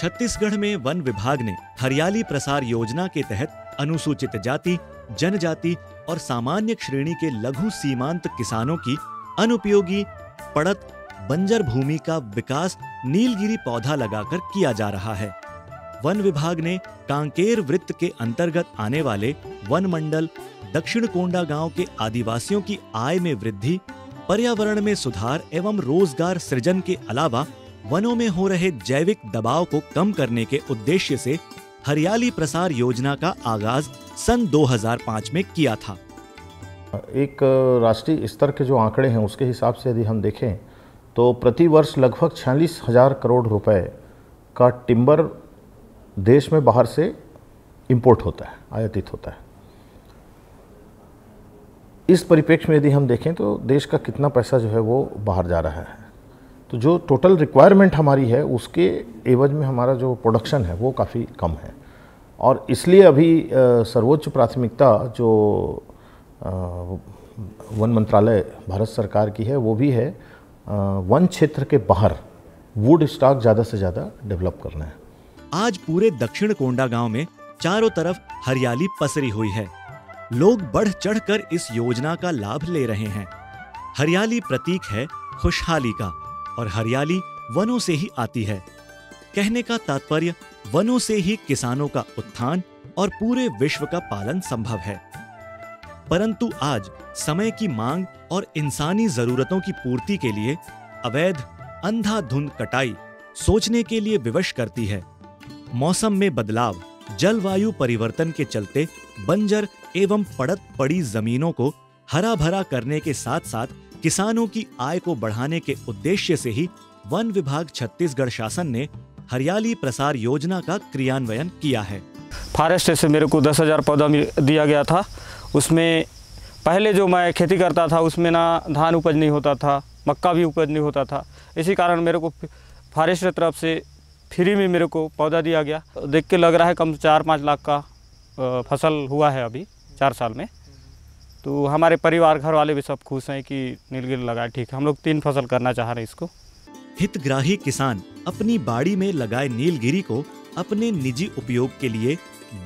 छत्तीसगढ़ में वन विभाग ने हरियाली प्रसार योजना के तहत अनुसूचित जाति, जनजाति और सामान्य श्रेणी के लघु सीमांत किसानों की अनुपयोगी पड़त बंजर भूमि का विकास नीलगिरी पौधा लगाकर किया जा रहा है। वन विभाग ने कांकेर वृत्त के अंतर्गत आने वाले वन मंडल दक्षिण कोंडागांव के आदिवासियों की आय में वृद्धि, पर्यावरण में सुधार एवं रोजगार सृजन के अलावा वनों में हो रहे जैविक दबाव को कम करने के उद्देश्य से हरियाली प्रसार योजना का आगाज सन 2005 में किया था। एक राष्ट्रीय स्तर के जो आंकड़े हैं उसके हिसाब से यदि हम देखें तो प्रति वर्ष लगभग 46,000 करोड़ रुपए का टिम्बर देश में बाहर से इंपोर्ट होता है, आयातित होता है। इस परिप्रेक्ष्य में यदि हम देखें तो देश का कितना पैसा जो है वो बाहर जा रहा है, तो जो टोटल रिक्वायरमेंट हमारी है उसके एवज में हमारा जो प्रोडक्शन है वो काफ़ी कम है। और इसलिए अभी सर्वोच्च प्राथमिकता जो वन मंत्रालय भारत सरकार की है वो भी है वन क्षेत्र के बाहर वुड स्टॉक ज़्यादा से ज़्यादा डेवलप करना है। आज पूरे दक्षिण कोंडागांव में चारों तरफ हरियाली पसरी हुई है। लोग बढ़ चढ़कर इस योजना का लाभ ले रहे हैं। हरियाली प्रतीक है खुशहाली का और हरियाली वनों से ही आती है। कहने का तात्पर्य वनों से ही किसानों का उत्थान और पूरे विश्व का पालन संभव है। परंतु आज समय की मांग और इंसानी जरूरतों की पूर्ति के लिए अवैध अंधाधुंध कटाई सोचने के लिए विवश करती है। मौसम में बदलाव, जलवायु परिवर्तन के चलते बंजर एवं पड़त पड़ी जमीनों को हरा भरा करने के साथ साथ किसानों की आय को बढ़ाने के उद्देश्य से ही वन विभाग छत्तीसगढ़ शासन ने हरियाली प्रसार योजना का क्रियान्वयन किया है। फॉरेस्ट से मेरे को 10,000 पौधा दिया गया था। उसमें पहले जो मैं खेती करता था उसमें ना धान उपज नहीं होता था, मक्का भी उपज नहीं होता था। इसी कारण मेरे को फॉरेस्ट की तरफ से फ्री में मेरे को पौधा दिया गया। देख के लग रहा है कम 4-5 लाख का फसल हुआ है अभी 4 साल में। तो हमारे परिवार घर वाले भी सब खुश हैं कि नीलगिरी लगाए। ठीक है, हम लोग 3 फसल करना चाह रहे हैं इसको। हितग्राही किसान अपनी बाड़ी में लगाए नीलगिरी को अपने निजी उपयोग के लिए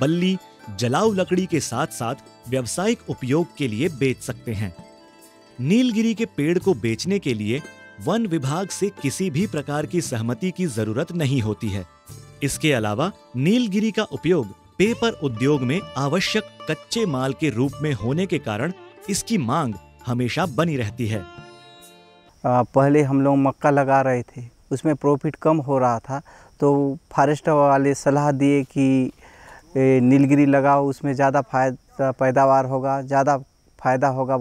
बल्ली, जलाऊ लकड़ी के साथ साथ व्यावसायिक उपयोग के लिए बेच सकते हैं। नीलगिरी के पेड़ को बेचने के लिए वन विभाग से किसी भी प्रकार की सहमति की जरूरत नहीं होती है। इसके अलावा नीलगिरी का उपयोग पेपर उद्योग में आवश्यक कच्चे माल के रूप में होने के कारण इसकी मांग हमेशा बनी रहती है। पहले हम लोग मक्का लगा रहे थे, उसमें प्रॉफिट कम हो रहा था, तो फॉरेस्ट वाले सलाह दिए कि नीलगिरी लगाओ, उसमें ज़्यादा पैदावार होगा, ज़्यादा फायदा होगा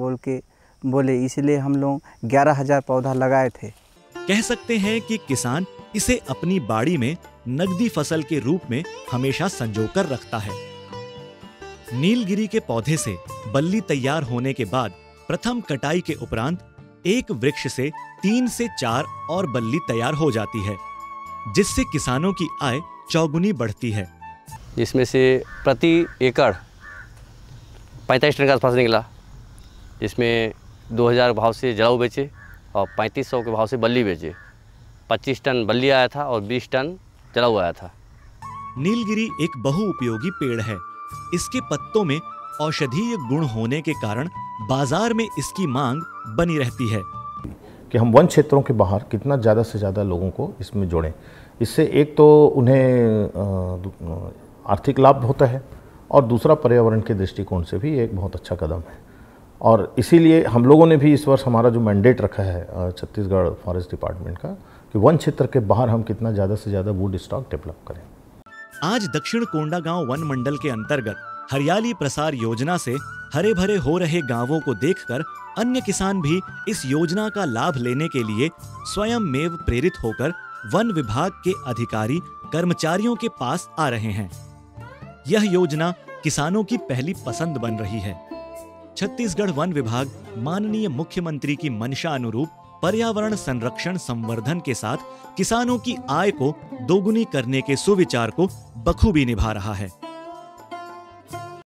बोले, इसलिए हम लोग 11,000 पौधा लगाए थे। कह सकते हैं कि किसान इसे अपनी बाड़ी में नगदी फसल के रूप में हमेशा संजोकर रखता है। नीलगिरी के पौधे से बल्ली तैयार होने के बाद प्रथम कटाई के उपरांत एक वृक्ष से 3 से 4 और बल्ली तैयार हो जाती है, जिससे किसानों की आय चौगुनी बढ़ती है। जिसमें से प्रति एकड़ 45 टन का फसल निकला, जिसमें 2,000 भाव से जलाऊ बेचे और 3,500 के भाव से बल्ली बेचे। 25 टन बल्ली आया था और 20 टन जलाऊ आया था। नीलगिरी एक बहुउपयोगी पेड़ है। इसके पत्तों में औषधीय गुण होने के कारण बाजार में इसकी मांग बनी रहती है कि हम वन क्षेत्रों के बाहर कितना ज़्यादा से ज़्यादा लोगों को इसमें जोड़ें। इससे एक तो उन्हें आर्थिक लाभ होता है और दूसरा पर्यावरण के दृष्टिकोण से भी एक बहुत अच्छा कदम है। और इसीलिए हम लोगों ने भी इस वर्ष हमारा जो मैंडेट रखा है छत्तीसगढ़ फॉरेस्ट डिपार्टमेंट का कि वन क्षेत्र के बाहर हम कितना ज़्यादा से ज़्यादा वुड स्टॉक डेवलप करें। आज दक्षिण कोंडागांव वन मंडल के अंतर्गत हरियाली प्रसार योजना से हरे भरे हो रहे गांवों को देखकर अन्य किसान भी इस योजना का लाभ लेने के लिए स्वयं मेव प्रेरित होकर वन विभाग के अधिकारी कर्मचारियों के पास आ रहे हैं। यह योजना किसानों की पहली पसंद बन रही है। छत्तीसगढ़ वन विभाग माननीय मुख्यमंत्री की मंशा अनुरूप पर्यावरण संरक्षण संवर्धन के साथ किसानों की आय को दोगुनी करने के सुविचार को बखूबी निभा रहा है।